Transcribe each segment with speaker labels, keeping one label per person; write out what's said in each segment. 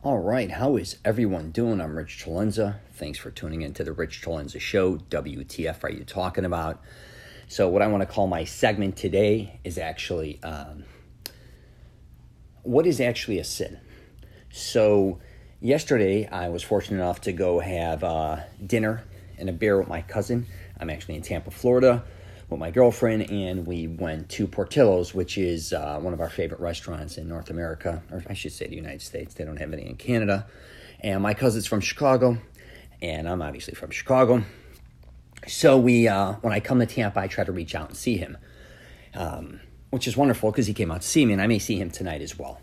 Speaker 1: All right, how is everyone doing? I'm Rich CELENZA. Thanks for tuning into the Rich CELENZA Show. WTF are you talking about? So what I want to call my segment today is actually, what is actually a sin? So yesterday I was fortunate enough to go have dinner and a beer with my cousin. I'm actually in Tampa, Florida, with my girlfriend, and we went to Portillo's, which is one of our favorite restaurants in North America, or I should say the United States. They don't have any in Canada. And my cousin's from Chicago, and I'm obviously from Chicago. So when I come to Tampa, I try to reach out and see him, which is wonderful because he came out to see me, and I may see him tonight as well.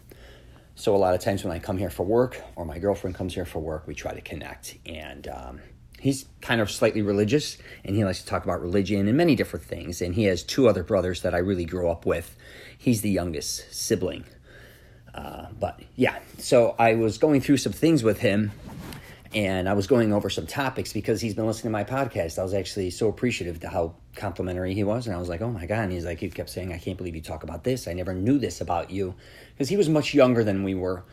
Speaker 1: So a lot of times when I come here for work, or my girlfriend comes here for work, we try to connect. And he's kind of slightly religious, and he likes to talk about religion and many different things. And he has two other brothers that I really grew up with. He's the youngest sibling. But yeah, so I was going through some things with him, and I was going over some topics because he's been listening to my podcast. I was actually so appreciative to how complimentary he was. And I was like, oh my God. And he's like, he kept saying, I can't believe you talk about this. I never knew this about you. Because he was much younger than we were.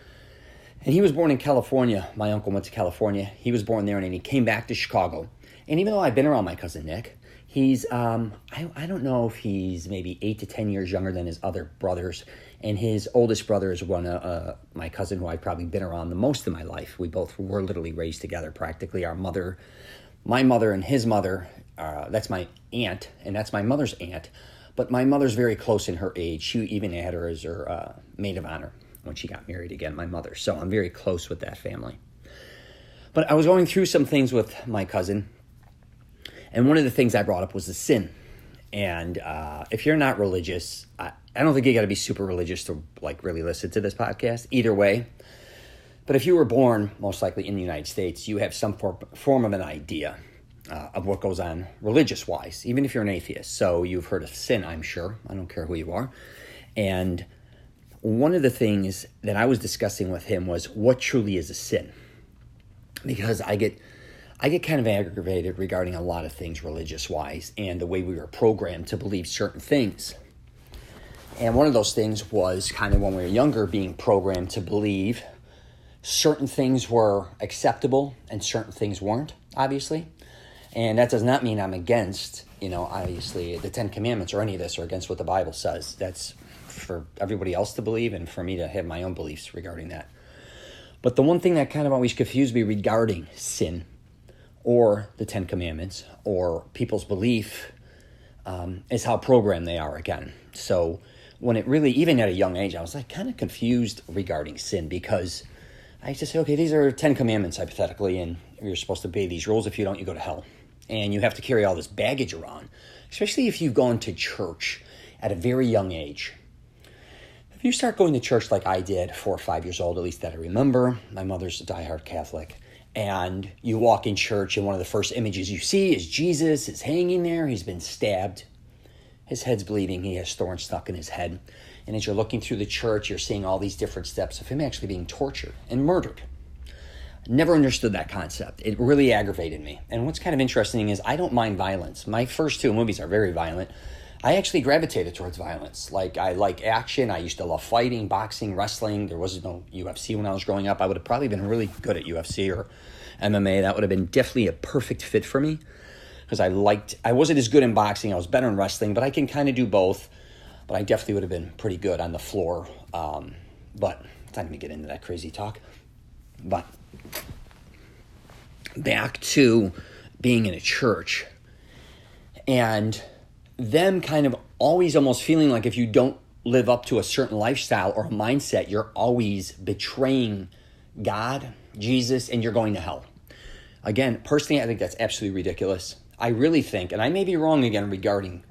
Speaker 1: And he was born in California. My uncle went to California. He was born there, and then he came back to Chicago. And even though I've been around my cousin Nick, he's, I don't know if he's maybe 8 to 10 years younger than his other brothers. And his oldest brother is my cousin who I've probably been around the most in my life. We both were literally raised together practically. My mother and his mother, that's my aunt, and that's my mother's aunt. But my mother's very close in her age. She even had her as her maid of honor when she got married again, my mother. So I'm very close with that family. But I was going through some things with my cousin, and one of the things I brought up was the sin. And if you're not religious, I don't think you got to be super religious to like really listen to this podcast. Either way. But if you were born, most likely in the United States, you have some form of an idea of what goes on religious-wise, even if you're an atheist. So you've heard of sin, I'm sure. I don't care who you are. And one of the things that I was discussing with him was what truly is a sin. Because I get kind of aggravated regarding a lot of things religious-wise and the way we were programmed to believe certain things. And one of those things was kind of when we were younger, being programmed to believe certain things were acceptable and certain things weren't, obviously. And that does not mean I'm against, obviously the 10 Commandments or any of this or against what the Bible says. That's for everybody else to believe and for me to have my own beliefs regarding that. But the one thing that kind of always confused me regarding sin or the 10 Commandments or people's belief is how programmed they are again. So when it really, even at a young age, I was like kind of confused regarding sin because I used to say, okay, these are 10 Commandments hypothetically, and you're supposed to obey these rules. If you don't, you go to hell. And you have to carry all this baggage around, especially if you've gone to church at a very young age. If you start going to church like I did, 4 or 5 years old, at least that I remember, my mother's a diehard Catholic, and you walk in church and one of the first images you see is Jesus is hanging there. He's been stabbed. His head's bleeding. He has thorns stuck in his head. And as you're looking through the church, you're seeing all these different steps of him actually being tortured and murdered. Never understood that concept. It really aggravated me. And what's kind of interesting is I don't mind violence. My first 2 movies are very violent. I actually gravitated towards violence. Like, I like action. I used to love fighting, boxing, wrestling. There was no UFC when I was growing up. I would have probably been really good at UFC or MMA. That would have been definitely a perfect fit for me because I wasn't as good in boxing. I was better in wrestling, but I can kind of do both. But I definitely would have been pretty good on the floor. But it's not going to get into that crazy talk. But back to being in a church and them kind of always almost feeling like if you don't live up to a certain lifestyle or a mindset, you're always betraying God, Jesus, and you're going to hell. Again, personally, I think that's absolutely ridiculous. I really think, and I may be wrong again regarding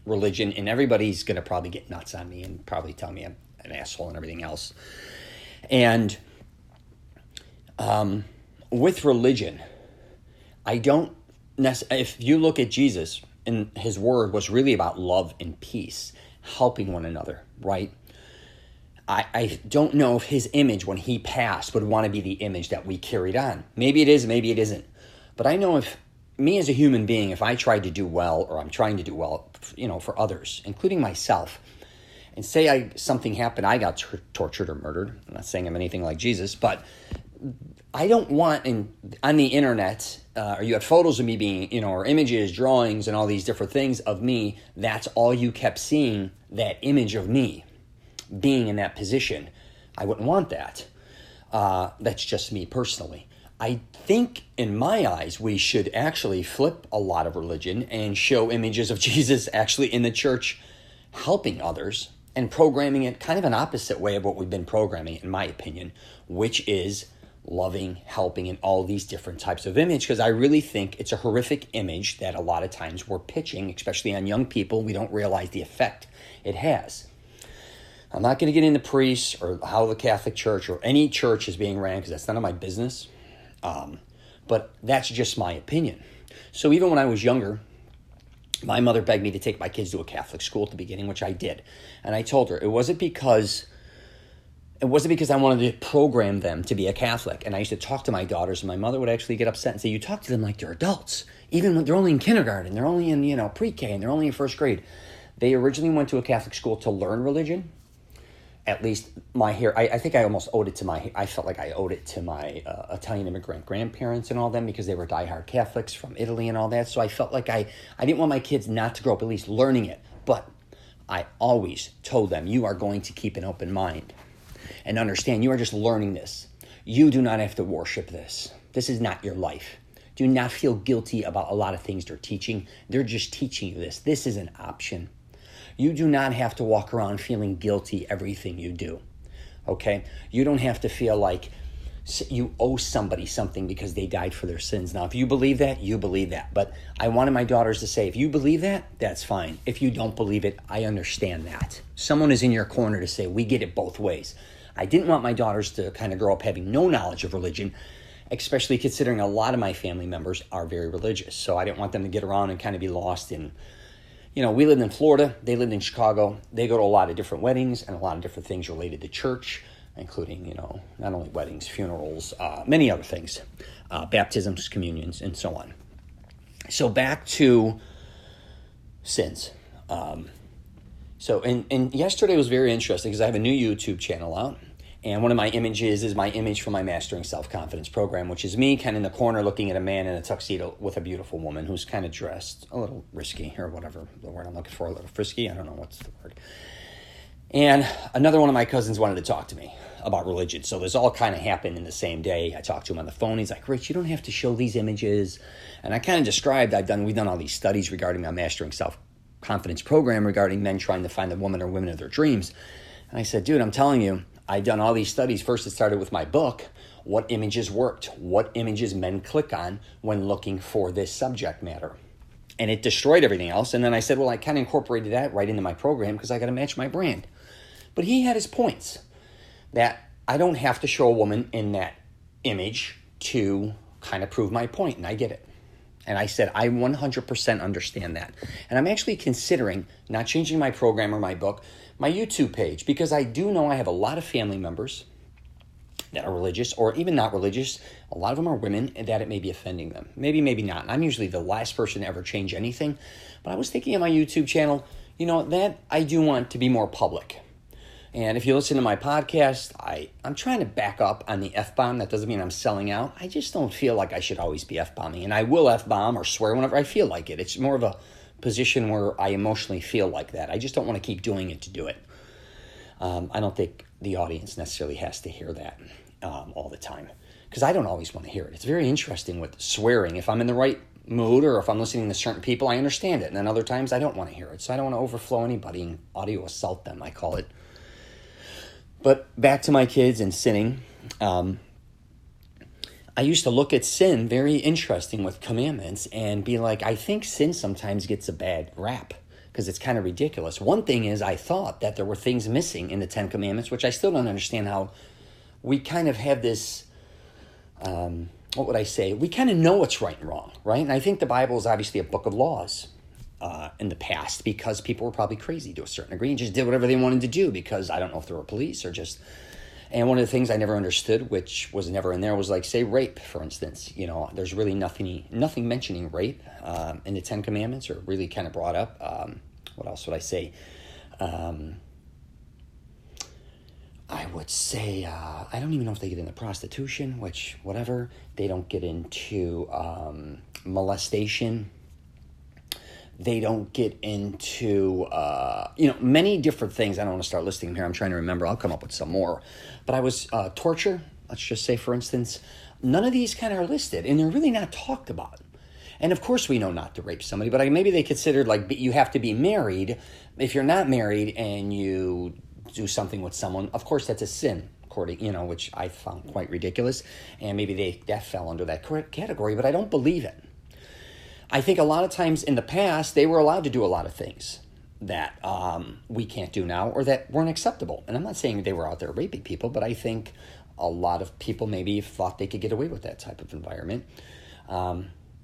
Speaker 1: religion, and everybody's going to probably get nuts on me and probably tell me I'm an asshole and everything else. And with religion, if you look at Jesus, and his word was really about love and peace, helping one another, right? I don't know if his image when he passed would want to be the image that we carried on. Maybe it is, maybe it isn't. But I know if me as a human being, if I tried to do well, or I'm trying to do well, for others, including myself, and say something happened, I got tortured or murdered. I'm not saying I'm anything like Jesus, but I don't want on the internet, or you had photos of me being, or images, drawings, and all these different things of me. That's all you kept seeing, that image of me being in that position. I wouldn't want that. That's just me personally. I think in my eyes, we should actually flip a lot of religion and show images of Jesus actually in the church helping others and programming it kind of an opposite way of what we've been programming, in my opinion, which is loving, helping, and all these different types of image, because I really think it's a horrific image that a lot of times we're pitching, especially on young people. We don't realize the effect it has. I'm not going to get into priests or how the Catholic Church or any church is being ran, because that's none of my business. But that's just my opinion. So even when I was younger, my mother begged me to take my kids to a Catholic school at the beginning, which I did. And I told her it wasn't because I wanted to program them to be a Catholic. And I used to talk to my daughters, and my mother would actually get upset and say, you talk to them like they're adults. Even when they're only in kindergarten, they're only in, pre-K, and they're only in first grade. They originally went to a Catholic school to learn religion. At least I think I almost owed it to I felt like I owed it to my Italian immigrant grandparents and all them, because they were diehard Catholics from Italy and all that. So I felt like I didn't want my kids not to grow up at least learning it. But I always told them, you are going to keep an open mind and understand you are just learning this. You do not have to worship this. This is not your life. Do not feel guilty about a lot of things they're teaching. They're just teaching you this. This is an option. You do not have to walk around feeling guilty everything you do, okay? You don't have to feel like you owe somebody something because they died for their sins. Now, if you believe that, you believe that. But I wanted my daughters to say, if you believe that, that's fine. If you don't believe it, I understand that. Someone is in your corner to say, we get it both ways. I didn't want my daughters to kind of grow up having no knowledge of religion, especially considering a lot of my family members are very religious. So I didn't want them to get around and kind of be lost in, we lived in Florida, they lived in Chicago. They go to a lot of different weddings and a lot of different things related to church, including, not only weddings, funerals, many other things, baptisms, communions, and so on. So back to sins. So yesterday was very interesting because I have a new YouTube channel out. And one of my images is my image from my Mastering Self-Confidence program, which is me kind of in the corner looking at a man in a tuxedo with a beautiful woman who's kind of dressed a little risky, or whatever the word I'm looking for, a little frisky. I don't know what's the word. And another one of my cousins wanted to talk to me about religion. So this all kind of happened in the same day. I talked to him on the phone. He's like, Rich, you don't have to show these images. And I kind of described, we've done all these studies regarding my Mastering Self-Confidence program regarding men trying to find the woman or women of their dreams. And I said, dude, I'm telling you, I've done all these studies. First, it started with my book, what images worked, what images men click on when looking for this subject matter. And it destroyed everything else. And then I said, well, I kind of incorporated that right into my program because I got to match my brand. But he had his points that I don't have to show a woman in that image to kind of prove my point. And I get it. And I said, I 100% understand that. And I'm actually considering not changing my program or my book, my YouTube page, because I do know I have a lot of family members that are religious or even not religious. A lot of them are women, and that it may be offending them. Maybe not. And I'm usually the last person to ever change anything. But I was thinking of my YouTube channel, that I do want to be more public. And if you listen to my podcast, I'm trying to back up on the F-bomb. That doesn't mean I'm selling out. I just don't feel like I should always be F-bombing. And I will F-bomb or swear whenever I feel like it. It's more of a position where I emotionally feel like that. I just don't want to keep doing it to do it. I don't think the audience necessarily has to hear that all the time, because I don't always want to hear it. It's very interesting with swearing. If I'm in the right mood or if I'm listening to certain people, I understand it. And then other times I don't want to hear it. So I don't want to overflow anybody and audio assault them, I call it. But back to my kids and sinning. I used to look at sin very interesting with commandments and be like, I think sin sometimes gets a bad rap because it's kind of ridiculous. One thing is I thought that there were things missing in the 10 Commandments, which I still don't understand how we kind of have this, what would I say? We kind of know what's right and wrong, right? And I think the Bible is obviously a book of laws in the past because people were probably crazy to a certain degree and just did whatever they wanted to do because I don't know if they were police or just... And one of the things I never understood, which was never in there, was like, say, rape, for instance. There's really nothing mentioning rape in the 10 Commandments or really kind of brought up. What else would I say? I would say, I don't even know if they get into prostitution, which, whatever. They don't get into molestation. They don't get into, many different things. I don't want to start listing them here. I'm trying to remember. I'll come up with some more. But I was, torture, let's just say, for instance, none of these kind of are listed, and they're really not talked about. And of course we know not to rape somebody, but maybe they considered like you have to be married. If you're not married and you do something with someone, of course that's a sin, according, which I found quite ridiculous. And maybe that fell under that category, but I don't believe it. I think a lot of times in the past, they were allowed to do a lot of things that we can't do now or that weren't acceptable. And I'm not saying they were out there raping people, but I think a lot of people maybe thought they could get away with that type of environment.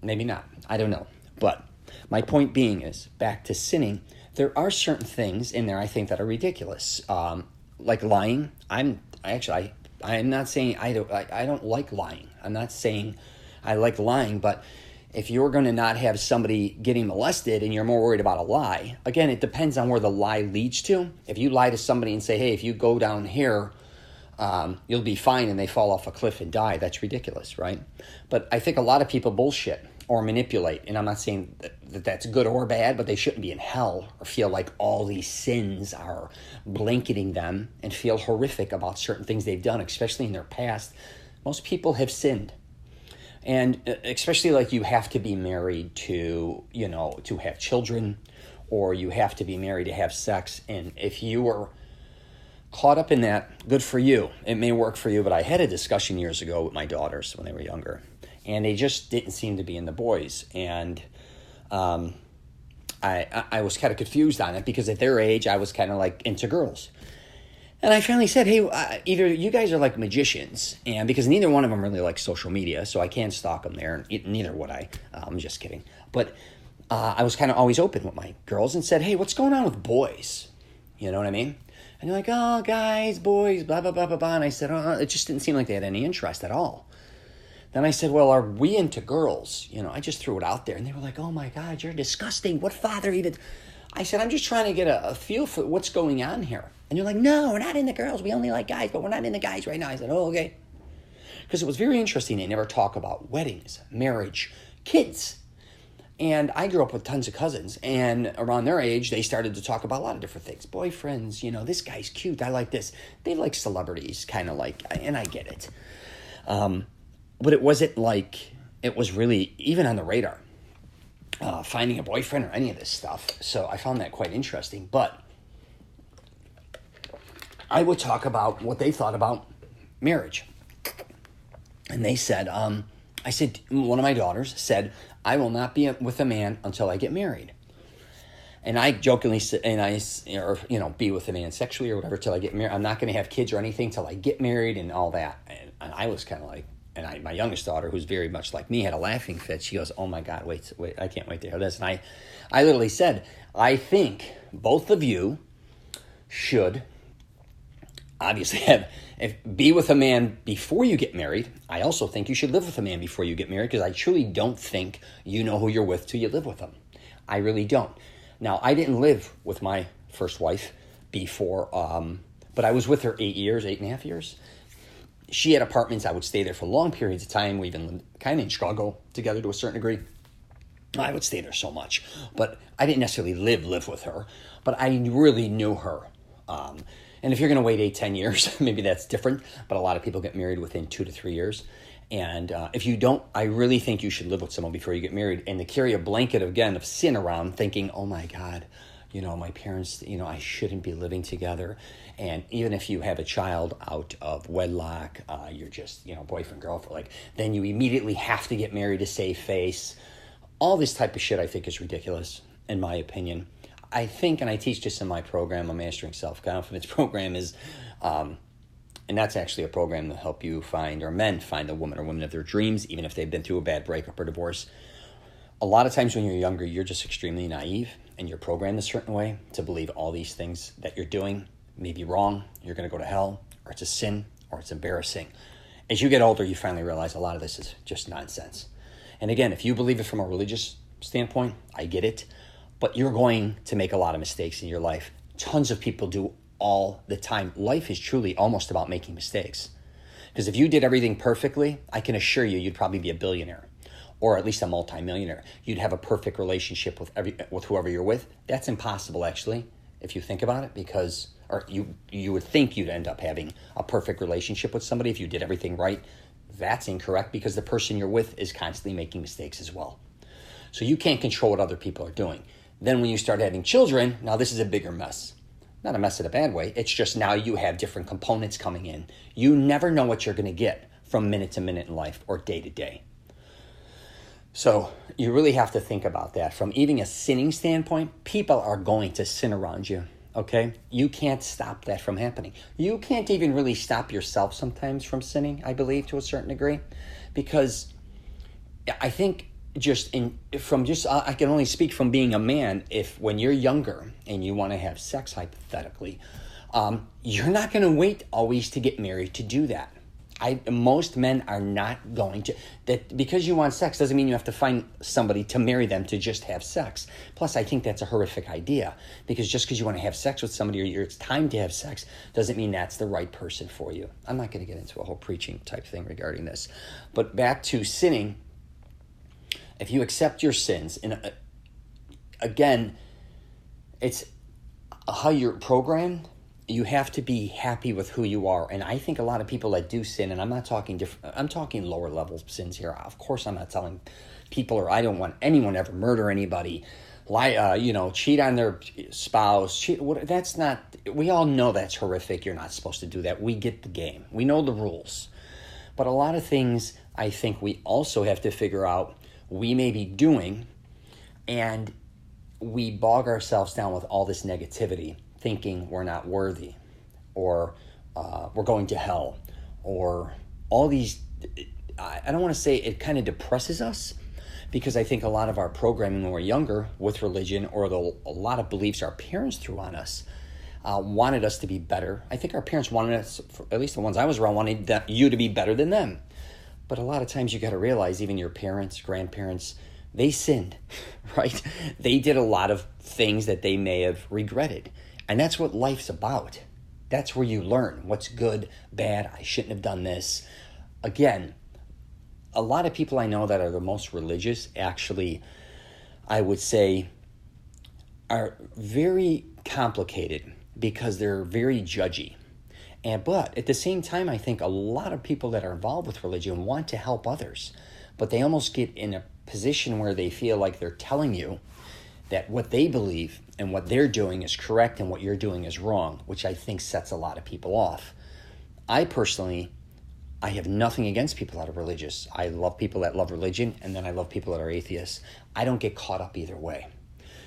Speaker 1: Maybe not. I don't know. But my point being is, back to sinning, there are certain things in there I think that are ridiculous. Like lying. I'm not saying I don't like lying. I'm not saying I like lying, but if you're going to not have somebody getting molested and you're more worried about a lie, again, it depends on where the lie leads to. If you lie to somebody and say, hey, if you go down here, you'll be fine, and they fall off a cliff and die, that's ridiculous, right? But I think a lot of people bullshit or manipulate, and I'm not saying that that's good or bad, but they shouldn't be in hell or feel like all these sins are blanketing them and feel horrific about certain things they've done, especially in their past. Most people have sinned. And especially like you have to be married to have children, or you have to be married to have sex. And if you were caught up in that, good for you. It may work for you, but I had a discussion years ago with my daughters when they were younger, and they just didn't seem to be in the boys. And I was kind of confused on it because at their age, I was kind of like into girls. And I finally said, hey, either you guys are like magicians, and because neither one of them really likes social media, so I can't stalk them there, and neither would I. I'm just kidding. But I was kind of always open with my girls and said, hey, what's going on with boys? You know what I mean? And they're like, oh, guys, boys, blah, blah, blah, blah, blah. And I said, oh, it just didn't seem like they had any interest at all. Then I said, well, are we into girls? I just threw it out there. And they were like, oh, my God, you're disgusting. What father even... I said, I'm just trying to get a feel for what's going on here. And you're like, no, we're not into girls. We only like guys, but we're not into guys right now. I said, oh, okay. Because it was very interesting. They never talk about weddings, marriage, kids. And I grew up with tons of cousins. And around their age, they started to talk about a lot of different things. Boyfriends, this guy's cute. I like this. They like celebrities, kind of like, and I get it. But it wasn't like it was really even on the radar. Finding a boyfriend or any of this stuff. So I found that quite interesting. But I would talk about what they thought about marriage. And they said, one of my daughters said, I will not be with a man until I get married. And I jokingly said, be with a man sexually or whatever till I get married. I'm not going to have kids or anything till I get married and all that. And I was kind of like, and my youngest daughter, who's very much like me, had a laughing fit. She goes, oh my God, wait, I can't wait to hear this. And I literally said, I think both of you should obviously be with a man before you get married. I also think you should live with a man before you get married, because I truly don't think you know who you're with till you live with them. I really don't. Now, I didn't live with my first wife before, but I was with her 8.5 years. She had apartments. I would stay there for long periods of time. We even lived kind of in Chicago together to a certain degree. I would stay there so much, but I didn't necessarily live with her, but I really knew her. And if you're going to wait 8-10 years, maybe that's different, but a lot of people get married within 2 to 3 years. And if you don't, I really think you should live with someone before you get married, and to carry a blanket of sin around thinking, oh my God, my parents, I shouldn't be living together. And even if you have a child out of wedlock, you're just, boyfriend, girlfriend, then you immediately have to get married to save face. All this type of shit I think is ridiculous, in my opinion. I think, and I teach this in my program, a Mastering Self-Confidence program is, and that's actually a program to help you men find the woman or women of their dreams, even if they've been through a bad breakup or divorce. A lot of times when you're younger, you're just extremely naive, and you're programmed a certain way to believe all these things that you're doing may be wrong, you're going to go to hell, or it's a sin, or it's embarrassing. As you get older, you finally realize a lot of this is just nonsense. And again, if you believe it from a religious standpoint, I get it, but you're going to make a lot of mistakes in your life. Tons of people do all the time. Life is truly almost about making mistakes. Because if you did everything perfectly, I can assure you, you'd probably be a billionaire, or at least a multimillionaire. You'd have a perfect relationship with whoever you're with. That's impossible, actually, if you think about it, because you would think you'd end up having a perfect relationship with somebody if you did everything right. That's incorrect, because the person you're with is constantly making mistakes as well. So you can't control what other people are doing. Then when you start having children, now this is a bigger mess. Not a mess in a bad way. It's just now you have different components coming in. You never know what you're going to get from minute to minute in life or day to day. So you really have to think about that. From even a sinning standpoint, people are going to sin around you, okay? You can't stop that from happening. You can't even really stop yourself sometimes from sinning, I believe, to a certain degree, because I think I can only speak from being a man. If when you're younger and you want to have sex, hypothetically, you're not going to wait always to get married to do that. Most men are not going to. That because you want sex doesn't mean you have to find somebody to marry them to just have sex. Plus, I think that's a horrific idea, because just because you want to have sex with somebody or it's time to have sex doesn't mean that's the right person for you. I'm not going to get into a whole preaching type thing regarding this. But back to sinning. If you accept your sins, and again, it's how you're programmed. You have to be happy with who you are. And I think a lot of people that do sin, and I'm not talking I'm talking lower level sins here. Of course, I'm not telling people, or I don't want anyone to ever murder anybody, lie, cheat on their spouse. That's not. We all know that's horrific. You're not supposed to do that. We get the game. We know the rules. But a lot of things I think we also have to figure out we may be doing, and we bog ourselves down with all this negativity, thinking we're not worthy, or we're going to hell, or all these. I don't want to say it kind of depresses us, because I think a lot of our programming when we're younger with religion, or a lot of beliefs our parents threw on us, wanted us to be better. I think our parents wanted us, at least the ones I was around, wanted you to be better than them. But a lot of times you got to realize even your parents, grandparents, they sinned, right? They did a lot of things that they may have regretted. And that's what life's about. That's where you learn what's good, bad, I shouldn't have done this. Again, a lot of people I know that are the most religious actually, I would say, are very complicated because they're very judgy. But at the same time, I think a lot of people that are involved with religion want to help others, but they almost get in a position where they feel like they're telling you that what they believe and what they're doing is correct and what you're doing is wrong, which I think sets a lot of people off. I have nothing against people that are religious. I love people that love religion, and then I love people that are atheists. I don't get caught up either way,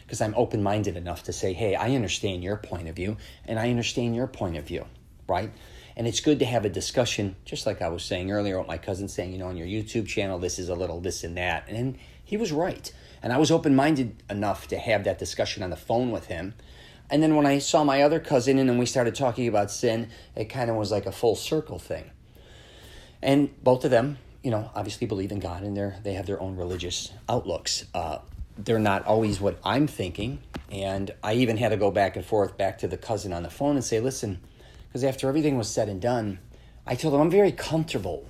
Speaker 1: because I'm open-minded enough to say, hey, I understand your point of view, and I understand your point of view. Right? And it's good to have a discussion, just like I was saying earlier, what my cousin saying, on your YouTube channel, this is a little this and that. And he was right. And I was open-minded enough to have that discussion on the phone with him. And then when I saw my other cousin and then we started talking about sin, it kind of was like a full circle thing. And both of them, obviously believe in God, and they have their own religious outlooks. They're not always what I'm thinking. And I even had to go back and forth back to the cousin on the phone and say, listen, because after everything was said and done, I told him I'm very comfortable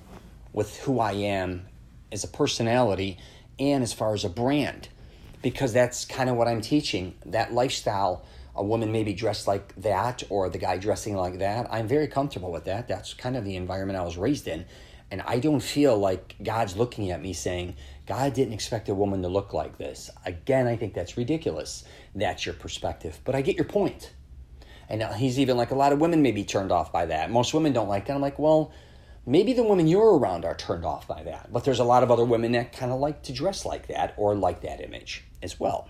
Speaker 1: with who I am as a personality and as far as a brand, because that's kind of what I'm teaching. That lifestyle, a woman may be dressed like that or the guy dressing like that. I'm very comfortable with that. That's kind of the environment I was raised in. And I don't feel like God's looking at me saying, God didn't expect a woman to look like this. Again, I think that's ridiculous. That's your perspective. But I get your point. And he's even like, a lot of women may be turned off by that. Most women don't like that. I'm like, well, maybe the women you're around are turned off by that. But there's a lot of other women that kind of like to dress like that or like that image as well.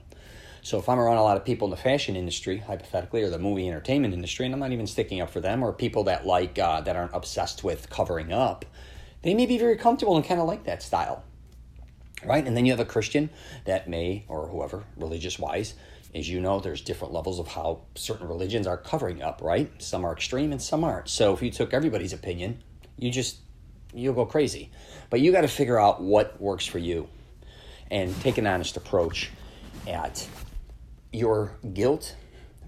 Speaker 1: So if I'm around a lot of people in the fashion industry, hypothetically, or the movie entertainment industry, and I'm not even sticking up for them, or people that like that aren't obsessed with covering up, they may be very comfortable and kind of like that style, right? And then you have a Christian that may, or whoever, religious-wise, as you know, there's different levels of how certain religions are covering up, right? Some are extreme and some aren't. So if you took everybody's opinion, you'll go crazy. But you got to figure out what works for you and take an honest approach at your guilt,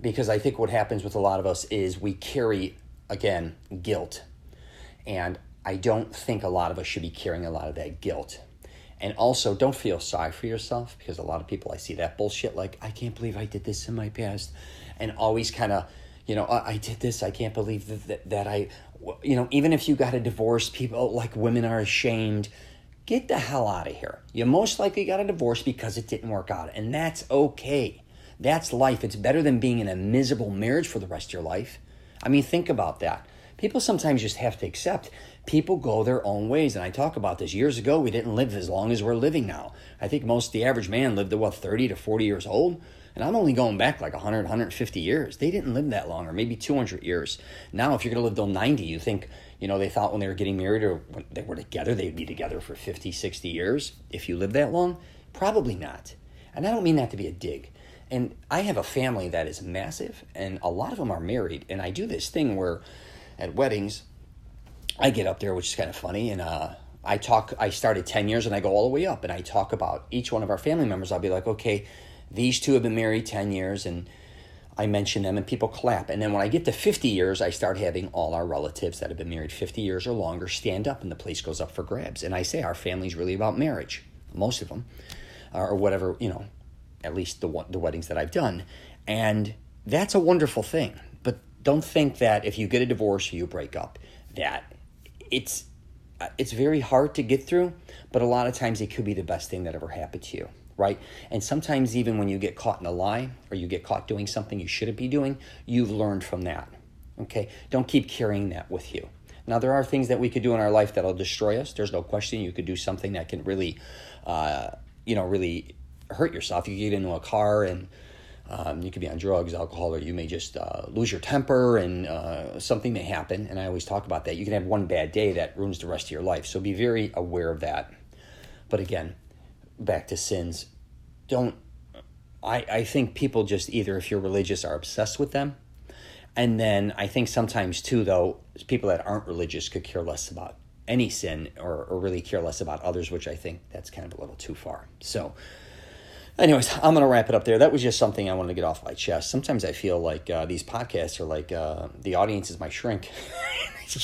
Speaker 1: because I think what happens with a lot of us is we carry, again, guilt. And I don't think a lot of us should be carrying a lot of that guilt. And also, don't feel sorry for yourself, because a lot of people, I see that bullshit, like, I can't believe I did this in my past. And always kind of, I did this, I can't believe that I, even if you got a divorce, people, like, women are ashamed. Get the hell out of here. You most likely got a divorce because it didn't work out. And that's okay. That's life. It's better than being in a miserable marriage for the rest of your life. I mean, think about that. People sometimes just have to accept people go their own ways. And I talk about this. Years ago, we didn't live as long as we're living now. I think the average man lived to, 30 to 40 years old? And I'm only going back like 100, 150 years. They didn't live that long, or maybe 200 years. Now, if you're going to live till 90, you think, they thought when they were getting married or when they were together, they'd be together for 50, 60 years. If you live that long, probably not. And I don't mean that to be a dig. And I have a family that is massive, and a lot of them are married. And I do this thing where at weddings, I get up there, which is kind of funny, and I started 10 years, and I go all the way up, and I talk about each one of our family members. I'll be like, okay, these two have been married 10 years, and I mention them, and people clap. And then when I get to 50 years, I start having all our relatives that have been married 50 years or longer stand up, and the place goes up for grabs. And I say our family's really about marriage, most of them, or whatever, at least the weddings that I've done. And that's a wonderful thing. But don't think that if you get a divorce or you break up, that it's very hard to get through, but a lot of times it could be the best thing that ever happened to you, right? And sometimes even when you get caught in a lie or you get caught doing something you shouldn't be doing, you've learned from that, okay? Don't keep carrying that with you. Now, there are things that we could do in our life that'll destroy us. There's no question. You could do something that can really, really hurt yourself. You get into a car and you could be on drugs, alcohol, or you may just lose your temper, and something may happen. And I always talk about that. You can have one bad day that ruins the rest of your life. So be very aware of that. But again, back to sins. I think people just either, if you're religious, are obsessed with them. And then I think sometimes too, though, people that aren't religious could care less about any sin or really care less about others, which I think that's kind of a little too far. So anyways, I'm going to wrap it up there. That was just something I wanted to get off my chest. Sometimes I feel like these podcasts are like the audience is my shrink.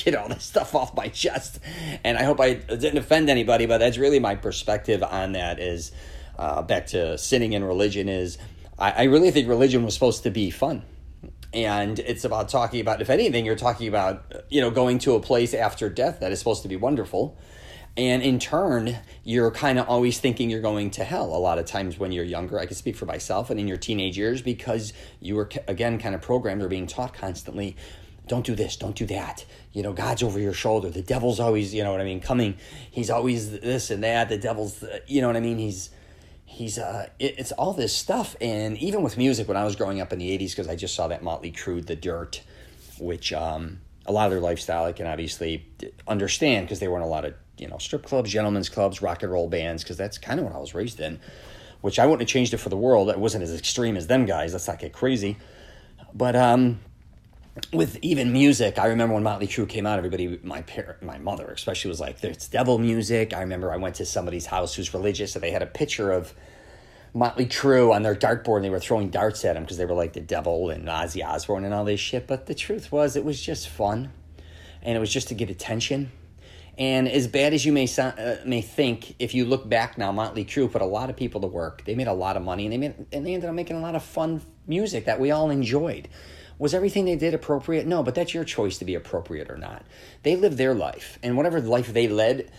Speaker 1: Get all this stuff off my chest. And I hope I didn't offend anybody, but that's really my perspective on that is back to sinning in religion is I really think religion was supposed to be fun. And it's about talking about, if anything, you're talking about, going to a place after death that is supposed to be wonderful. And in turn, you're kind of always thinking you're going to hell a lot of times when you're younger. I can speak for myself, and in your teenage years, because you were, again, kind of programmed or being taught constantly, don't do this, don't do that. God's over your shoulder. The devil's always, coming. He's always this and that. The devil's, it's all this stuff. And even with music, when I was growing up in the 80s, because I just saw that Motley Crue, The Dirt, which a lot of their lifestyle I can obviously understand, because they were in a lot of strip clubs, gentlemen's clubs, rock and roll bands, because that's kind of what I was raised in, which I wouldn't have changed it for the world. It wasn't as extreme as them guys. Let's not get crazy. But with even music, I remember when Motley Crue came out, everybody, my mother especially, was like, it's devil music. I remember I went to somebody's house who's religious, and they had a picture of Motley Crue on their dartboard, and they were throwing darts at him because they were like the devil and Ozzy Osbourne and all this shit. But the truth was, it was just fun, and it was just to get attention. And as bad as you may think, if you look back now, Motley Crue put a lot of people to work. They made a lot of money, and they ended up making a lot of fun music that we all enjoyed. Was everything they did appropriate? No, but that's your choice to be appropriate or not. They lived their life, and whatever life they led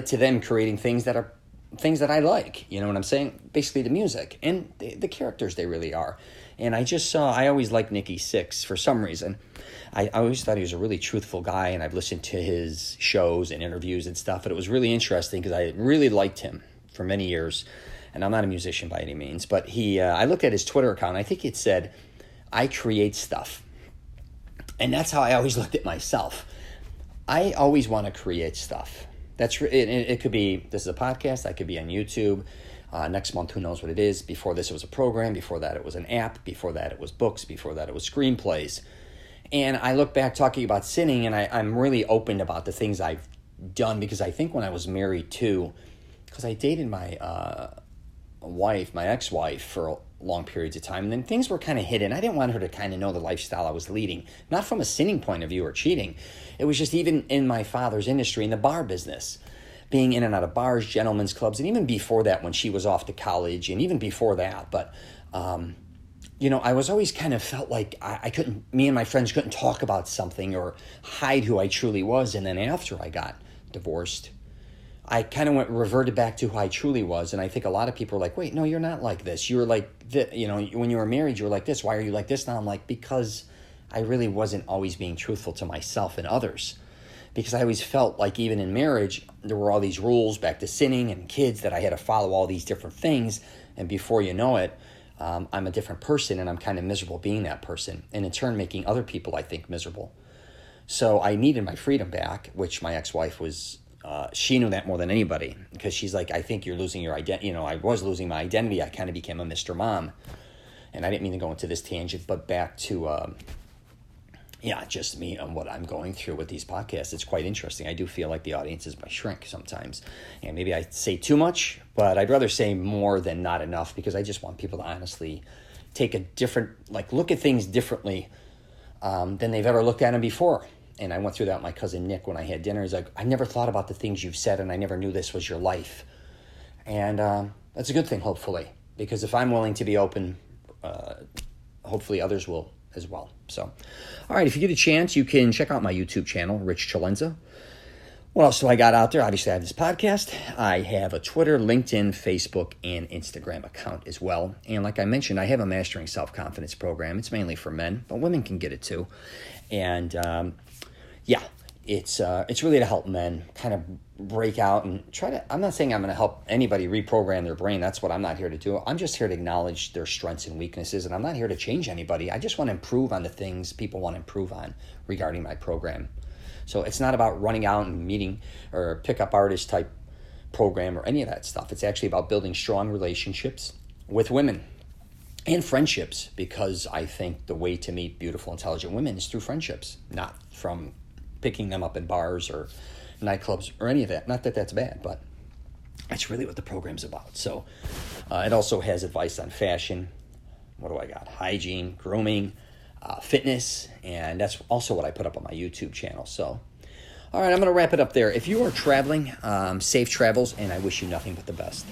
Speaker 1: to them creating things that I like. You know what I'm saying? Basically the music and the characters they really are. And I always liked Nikki Sixx for some reason. I always thought he was a really truthful guy, and I've listened to his shows and interviews and stuff, and it was really interesting because I really liked him for many years. And I'm not a musician by any means, but I looked at his Twitter account, and I think it said, I create stuff. And that's how I always looked at myself. I always want to create stuff. It could be, this is a podcast, I could be on YouTube. Next month, who knows what it is. Before this, it was a program. Before that, it was an app. Before that, it was books. Before that, it was screenplays. And I look back talking about sinning, and I'm really open about the things I've done, because I think when I was married too, because I dated my ex-wife for long periods of time. And then things were kind of hidden. I didn't want her to kind of know the lifestyle I was leading, not from a sinning point of view or cheating. It was just even in my father's industry, in the bar business, being in and out of bars, gentlemen's clubs, and even before that when she was off to college, and even before that. But, I was always kind of felt like I couldn't, me and my friends couldn't talk about something or hide who I truly was. And then after I got divorced, I kind of reverted back to who I truly was. And I think a lot of people are like, wait, no, you're not like this. You were like, when you were married, you were like this. Why are you like this now? I'm like, because I really wasn't always being truthful to myself and others. Because I always felt like even in marriage, there were all these rules back to sinning and kids that I had to follow all these different things. And before you know it, I'm a different person, and I'm kind of miserable being that person. And in turn, making other people, I think, miserable. So I needed my freedom back, which my ex-wife was, she knew that more than anybody. Because she's like, I think you're losing your identity. I was losing my identity. I kind of became a Mr. Mom. And I didn't mean to go into this tangent, but back to... just me and what I'm going through with these podcasts. It's quite interesting. I do feel like the audience is my shrink sometimes. And maybe I say too much, but I'd rather say more than not enough, because I just want people to honestly take a different, look at things differently than they've ever looked at them before. And I went through that with my cousin Nick when I had dinner. He's like, I never thought about the things you've said, and I never knew this was your life. And that's a good thing, hopefully, because if I'm willing to be open, hopefully others will as well. So, all right, if you get a chance, you can check out my YouTube channel, Rich CELENZA. What else do I got out there? Obviously, I have this podcast. I have a Twitter, LinkedIn, Facebook, and Instagram account as well. And like I mentioned, I have a Mastering Self-Confidence program. It's mainly for men, but women can get it too. And it's really to help men kind of break out and try to, I'm not saying I'm going to help anybody reprogram their brain. That's what I'm not here to do. I'm just here to acknowledge their strengths and weaknesses, and I'm not here to change anybody. I just want to improve on the things people want to improve on regarding my program. So it's not about running out and meeting or pickup artist type program or any of that stuff. It's actually about building strong relationships with women and friendships, because I think the way to meet beautiful, intelligent women is through friendships, not from picking them up in bars or nightclubs or any of that. Not that that's bad, but that's really what the program's about. So it also has advice on fashion. What do I got? Hygiene, grooming, fitness, and that's also what I put up on my YouTube channel. So, all right, I'm going to wrap it up there. If you are traveling, safe travels, and I wish you nothing but the best.